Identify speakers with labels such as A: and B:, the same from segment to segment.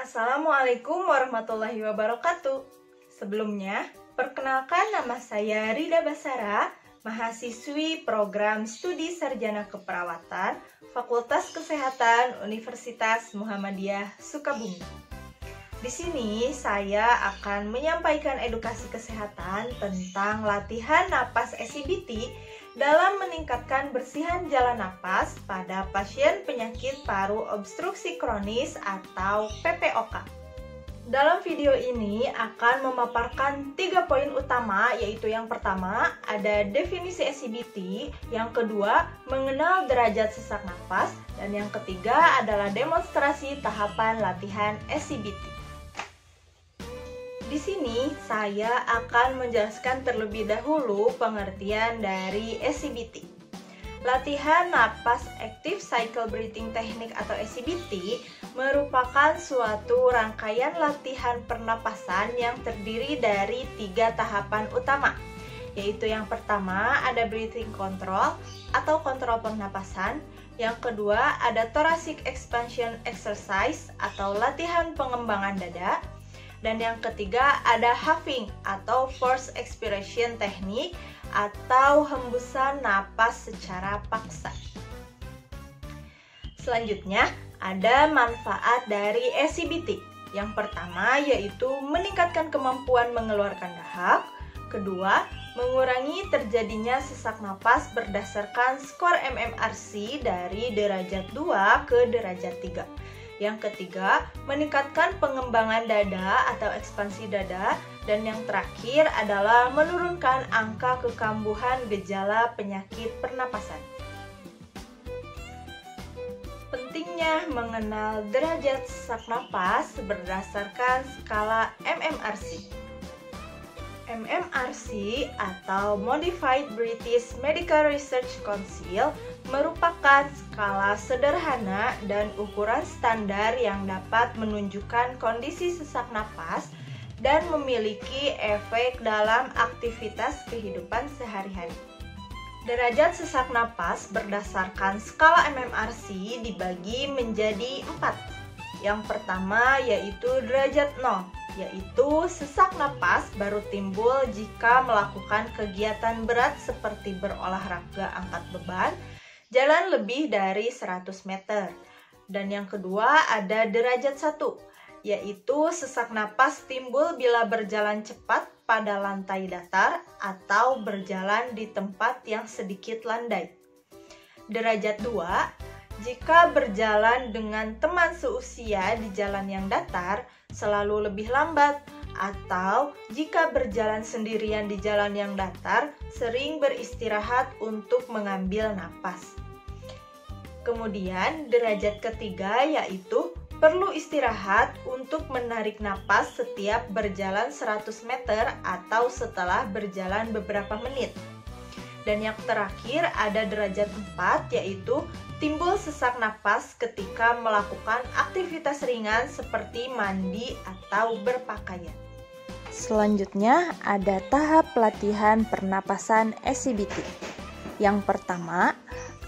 A: Assalamualaikum warahmatullahi wabarakatuh. Sebelumnya, perkenalkan nama saya Rida Basara, mahasiswi program studi sarjana keperawatan Fakultas Kesehatan Universitas Muhammadiyah Sukabumi. Di sini saya akan menyampaikan edukasi kesehatan tentang latihan napas SCBT dalam meningkatkan bersihan jalan napas pada pasien penyakit paru obstruksi kronis atau PPOK. Dalam video ini akan memaparkan 3 poin utama, yaitu yang pertama ada definisi SCBT, yang kedua mengenal derajat sesak napas, dan yang ketiga adalah demonstrasi tahapan latihan SCBT. Di sini saya akan menjelaskan terlebih dahulu pengertian dari SCBT. Latihan napas Active Cycle Breathing Technique atau SCBT merupakan suatu rangkaian latihan pernapasan yang terdiri dari 3 tahapan utama, yaitu yang pertama ada breathing control atau kontrol pernapasan, yang kedua ada thoracic expansion exercise atau latihan pengembangan dada, dan yang ketiga ada huffing atau forced expiration technique atau hembusan napas secara paksa. Selanjutnya ada manfaat dari SCBT. Yang pertama yaitu meningkatkan kemampuan mengeluarkan dahak. Kedua, mengurangi terjadinya sesak napas berdasarkan skor MMRC dari derajat 2 ke derajat 3. Yang ketiga, meningkatkan pengembangan dada atau ekspansi dada. Dan yang terakhir adalah menurunkan angka kekambuhan gejala penyakit pernapasan. Pentingnya mengenal derajat sesak napas berdasarkan skala MMRC. MMRC atau Modified British Medical Research Council merupakan skala sederhana dan ukuran standar yang dapat menunjukkan kondisi sesak napas dan memiliki efek dalam aktivitas kehidupan sehari-hari. Derajat sesak napas berdasarkan skala MMRC dibagi menjadi 4. Yang pertama yaitu derajat 0, yaitu sesak napas baru timbul jika melakukan kegiatan berat seperti berolahraga angkat beban, jalan lebih dari 100 meter. Dan yang kedua ada derajat 1, yaitu sesak napas timbul bila berjalan cepat pada lantai datar atau berjalan di tempat yang sedikit landai. Derajat 2, jika berjalan dengan teman seusia di jalan yang datar, selalu lebih lambat, atau jika berjalan sendirian di jalan yang datar, sering beristirahat untuk mengambil napas. Kemudian derajat ketiga yaitu perlu istirahat untuk menarik napas setiap berjalan 100 meter atau setelah berjalan beberapa menit. Dan yang terakhir ada derajat 4 yaitu timbul sesak napas ketika melakukan aktivitas ringan seperti mandi atau berpakaian. Selanjutnya ada tahap latihan pernapasan SCBT. Yang pertama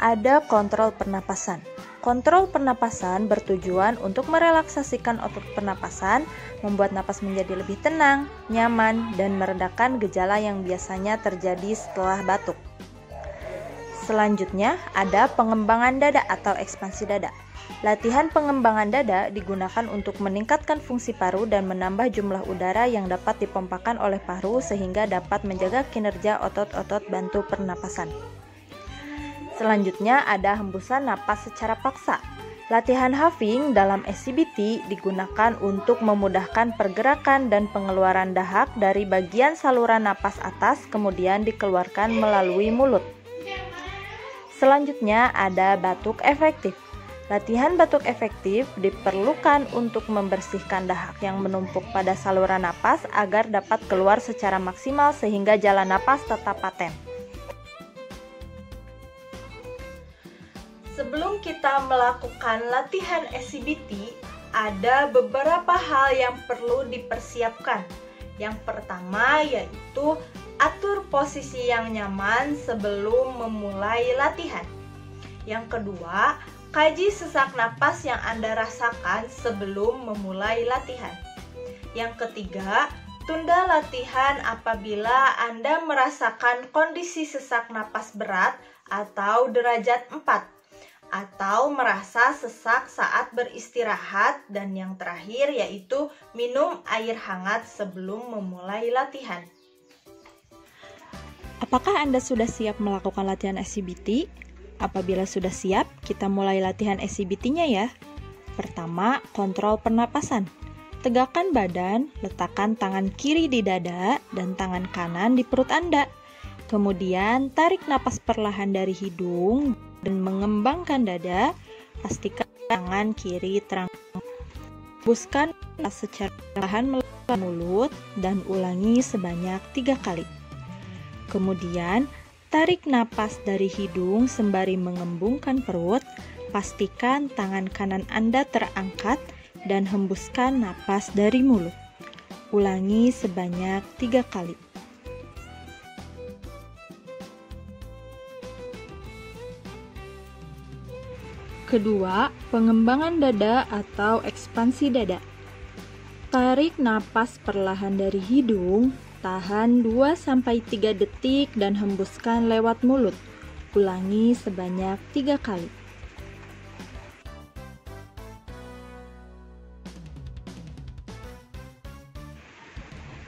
A: ada kontrol pernapasan. Kontrol pernapasan bertujuan untuk merelaksasikan otot pernapasan, membuat napas menjadi lebih tenang, nyaman, dan meredakan gejala yang biasanya terjadi setelah batuk. Selanjutnya ada pengembangan dada atau ekspansi dada. Latihan pengembangan dada digunakan untuk meningkatkan fungsi paru dan menambah jumlah udara yang dapat dipompakan oleh paru sehingga dapat menjaga kinerja otot-otot bantu pernapasan. Selanjutnya ada hembusan napas secara paksa. Latihan huffing dalam SCBT digunakan untuk memudahkan pergerakan dan pengeluaran dahak dari bagian saluran napas atas kemudian dikeluarkan melalui mulut. Selanjutnya ada batuk efektif. Latihan batuk efektif diperlukan untuk membersihkan dahak yang menumpuk pada saluran napas agar dapat keluar secara maksimal sehingga jalan napas tetap paten. Sebelum kita melakukan latihan SCBT, ada beberapa hal yang perlu dipersiapkan. Yang pertama yaitu atur posisi yang nyaman sebelum memulai latihan. Yang kedua, Kaji sesak napas yang Anda rasakan sebelum memulai latihan. Yang ketiga, tunda latihan apabila Anda merasakan kondisi sesak napas berat atau derajat 4, atau merasa sesak saat beristirahat, dan yang terakhir yaitu minum air hangat sebelum memulai latihan.
B: Apakah Anda sudah siap melakukan latihan SCBT? Apabila sudah siap, kita mulai latihan SCBT-nya ya. Pertama, kontrol pernapasan. Tegakkan badan, letakkan tangan kiri di dada dan tangan kanan di perut Anda. Kemudian, tarik napas perlahan dari hidung dan mengembangkan dada. Pastikan tangan kiri terangkat. Hembuskan napas secara perlahan melalui mulut dan ulangi sebanyak 3 kali. Kemudian, tarik napas dari hidung sembari mengembungkan perut. Pastikan tangan kanan Anda terangkat dan hembuskan napas dari mulut. Ulangi sebanyak 3 kali. Kedua, pengembangan dada atau ekspansi dada. Tarik napas perlahan dari hidung. Tahan 2-3 detik dan hembuskan lewat mulut. Ulangi sebanyak 3 kali.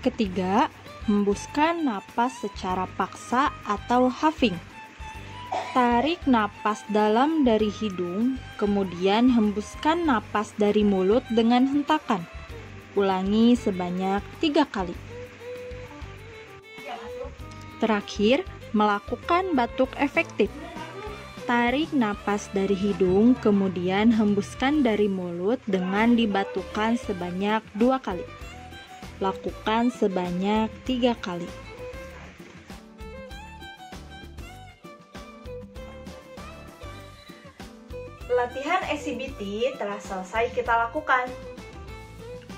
B: Ketiga, hembuskan napas secara paksa atau huffing. Tarik napas dalam dari hidung, kemudian hembuskan napas dari mulut dengan hentakan. Ulangi sebanyak 3 kali. Terakhir, melakukan batuk efektif. Tarik napas dari hidung, kemudian hembuskan dari mulut dengan dibatukan sebanyak 2 kali. Lakukan sebanyak 3 kali.
A: Latihan SCBT telah selesai kita lakukan.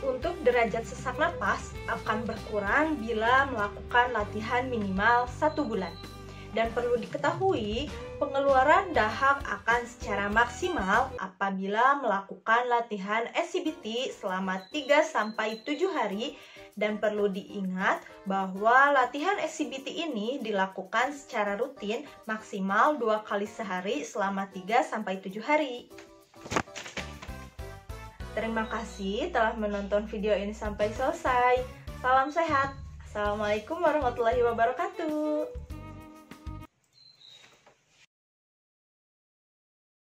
A: Untuk derajat sesak napas akan berkurang bila melakukan latihan minimal 1 bulan. Dan perlu diketahui, pengeluaran dahak akan secara maksimal apabila melakukan latihan SCBT selama 3-7 hari. Dan perlu diingat bahwa latihan SCBT ini dilakukan secara rutin maksimal 2 kali sehari selama 3-7 hari. Terima kasih telah menonton video ini sampai selesai. Salam sehat. Assalamualaikum warahmatullahi wabarakatuh.